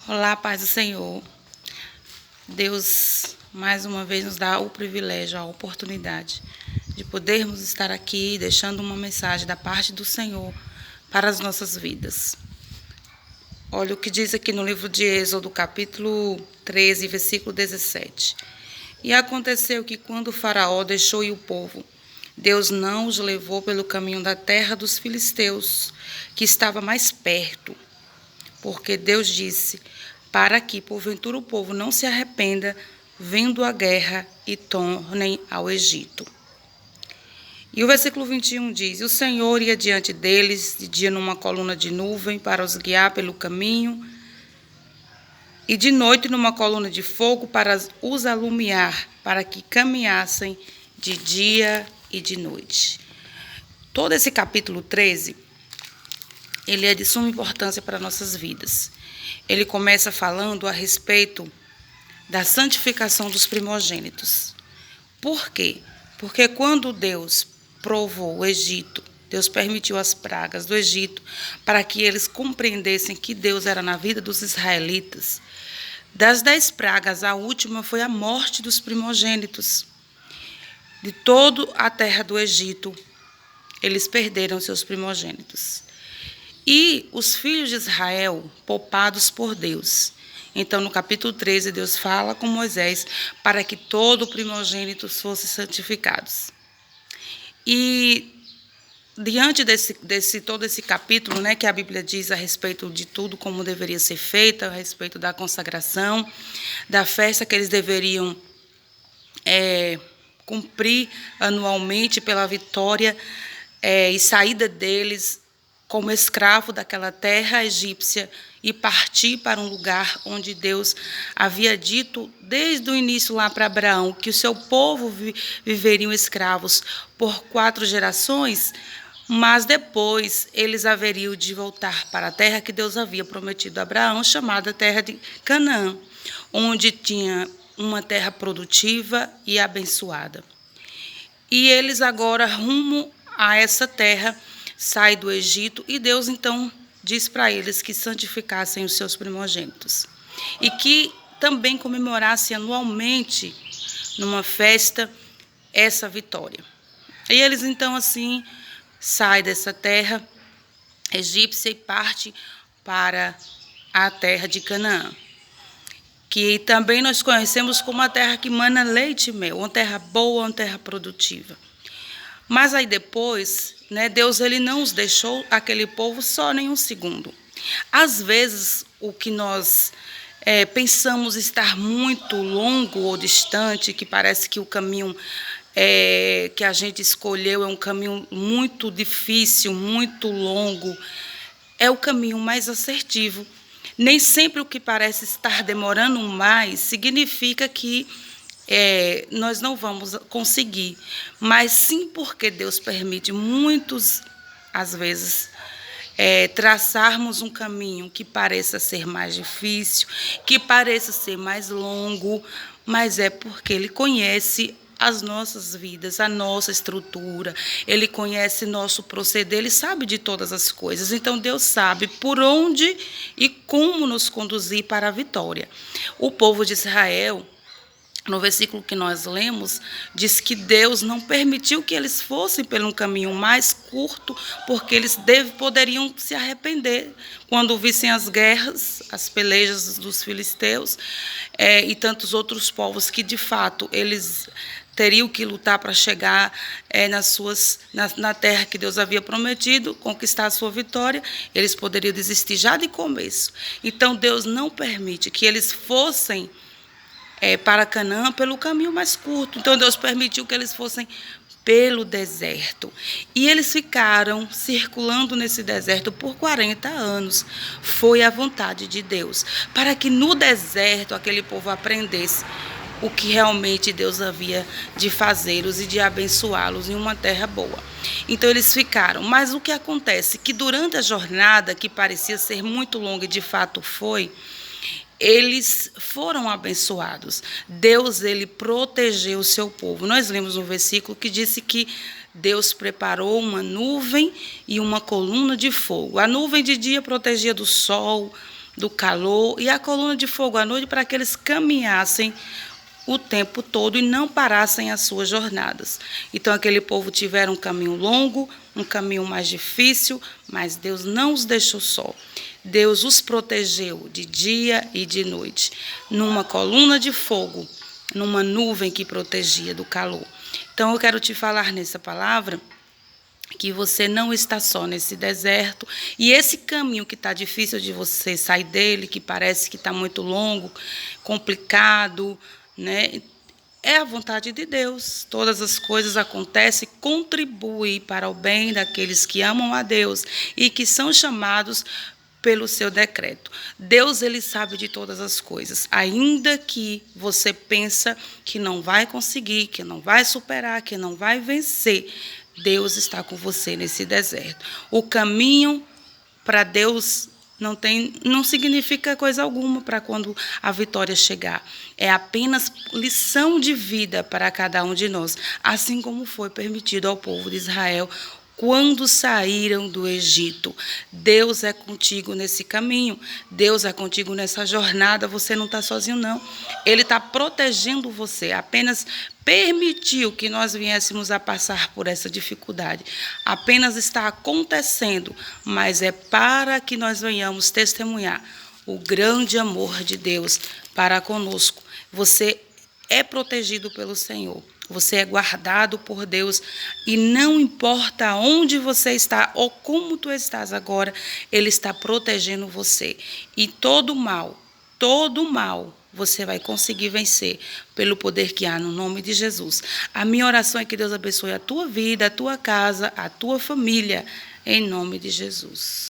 Olá, paz do Senhor. Deus, mais uma vez, nos dá o privilégio, a oportunidade de podermos estar aqui deixando uma mensagem da parte do Senhor para as nossas vidas. Olha o que diz aqui no livro de Êxodo, capítulo 13, versículo 17. E aconteceu que quando o faraó deixou ir o povo, Deus não os levou pelo caminho da terra dos filisteus, que estava mais perto, porque Deus disse, para que, porventura, o povo não se arrependa, vendo a guerra, e tornem ao Egito. E o versículo 21 diz, o Senhor ia diante deles, de dia numa coluna de nuvem, para os guiar pelo caminho, e de noite numa coluna de fogo, para os alumiar, para que caminhassem de dia e de noite. Todo esse capítulo 13, ele é de suma importância para nossas vidas. Ele começa falando a respeito da santificação dos primogênitos. Por quê? Porque quando Deus provou o Egito, Deus permitiu as pragas do Egito para que eles compreendessem que Deus era na vida dos israelitas. Das 10 pragas, a última foi a morte dos primogênitos. De toda a terra do Egito, eles perderam seus primogênitos. E os filhos de Israel, poupados por Deus. Então, no capítulo 13, Deus fala com Moisés para que todo primogênito fosse santificados. E diante todo esse capítulo, né, que a Bíblia diz a respeito de tudo como deveria ser feito, a respeito da consagração, da festa que eles deveriam cumprir anualmente pela vitória e saída deles como escravo daquela terra egípcia e partir para um lugar onde Deus havia dito desde o início lá para Abraão que o seu povo viveriam escravos por 4 gerações, mas depois eles haveriam de voltar para a terra que Deus havia prometido a Abraão, chamada terra de Canaã, onde tinha uma terra produtiva e abençoada. E eles agora, rumo a essa terra, sai do Egito e Deus então diz para eles que santificassem os seus primogênitos e que também comemorassem anualmente numa festa essa vitória. E eles então assim saem dessa terra egípcia e partem para a terra de Canaã, que também nós conhecemos como a terra que mana leite e mel, uma terra boa, uma terra produtiva. Mas aí depois, né, Deus ele não os deixou aquele povo só nem um segundo. Às vezes, o que nós pensamos estar muito longo ou distante, que parece que o caminho que a gente escolheu é um caminho muito difícil, muito longo, é o caminho mais assertivo. Nem sempre o que parece estar demorando mais significa que nós não vamos conseguir, mas sim porque Deus permite às vezes, traçarmos um caminho que pareça ser mais difícil, que pareça ser mais longo, mas é porque Ele conhece as nossas vidas, a nossa estrutura, Ele conhece nosso proceder, Ele sabe de todas as coisas. Então, Deus sabe por onde e como nos conduzir para a vitória. O povo de Israel, no versículo que nós lemos, diz que Deus não permitiu que eles fossem por um caminho mais curto, porque eles poderiam se arrepender quando vissem as guerras, as pelejas dos filisteus e tantos outros povos que, de fato, eles teriam que lutar para chegar na terra que Deus havia prometido, conquistar a sua vitória. Eles poderiam desistir já de começo. Então, Deus não permite que eles fossem para Canaã pelo caminho mais curto. Então, Deus permitiu que eles fossem pelo deserto. E eles ficaram circulando nesse deserto por 40 anos. Foi a vontade de Deus, para que no deserto aquele povo aprendesse o que realmente Deus havia de fazê-los e de abençoá-los em uma terra boa. Então, eles ficaram. Mas o que acontece? Que durante a jornada, que parecia ser muito longa e de fato foi, eles foram abençoados. Deus, ele protegeu o seu povo. Nós lemos um versículo que disse que Deus preparou uma nuvem e uma coluna de fogo. A nuvem de dia protegia do sol, do calor e a coluna de fogo à noite para que eles caminhassem o tempo todo e não parassem as suas jornadas. Então aquele povo tiveram um caminho longo, um caminho mais difícil, mas Deus não os deixou só. Deus os protegeu de dia e de noite, numa coluna de fogo, numa nuvem que protegia do calor. Então eu quero te falar nessa palavra que você não está só nesse deserto, e esse caminho que está difícil de você sair dele, que parece que está muito longo, complicado, né? É a vontade de Deus. Todas as coisas acontecem, contribuem para o bem daqueles que amam a Deus e que são chamados pelo seu decreto. Deus, ele sabe de todas as coisas, ainda que você pensa que não vai conseguir, que não vai superar, que não vai vencer. Deus está com você nesse deserto. O caminho para Deus não significa coisa alguma para quando a vitória chegar. É apenas lição de vida para cada um de nós, assim como foi permitido ao povo de Israel quando saíram do Egito. Deus é contigo nesse caminho, Deus é contigo nessa jornada, você não está sozinho não. Ele está protegendo você, apenas permitiu que nós viéssemos a passar por essa dificuldade. Apenas está acontecendo, mas é para que nós venhamos testemunhar o grande amor de Deus para conosco. Você é protegido pelo Senhor. Você é guardado por Deus e não importa onde você está ou como tu estás agora, Ele está protegendo você. E todo mal, você vai conseguir vencer pelo poder que há no nome de Jesus. A minha oração é que Deus abençoe a tua vida, a tua casa, a tua família, em nome de Jesus.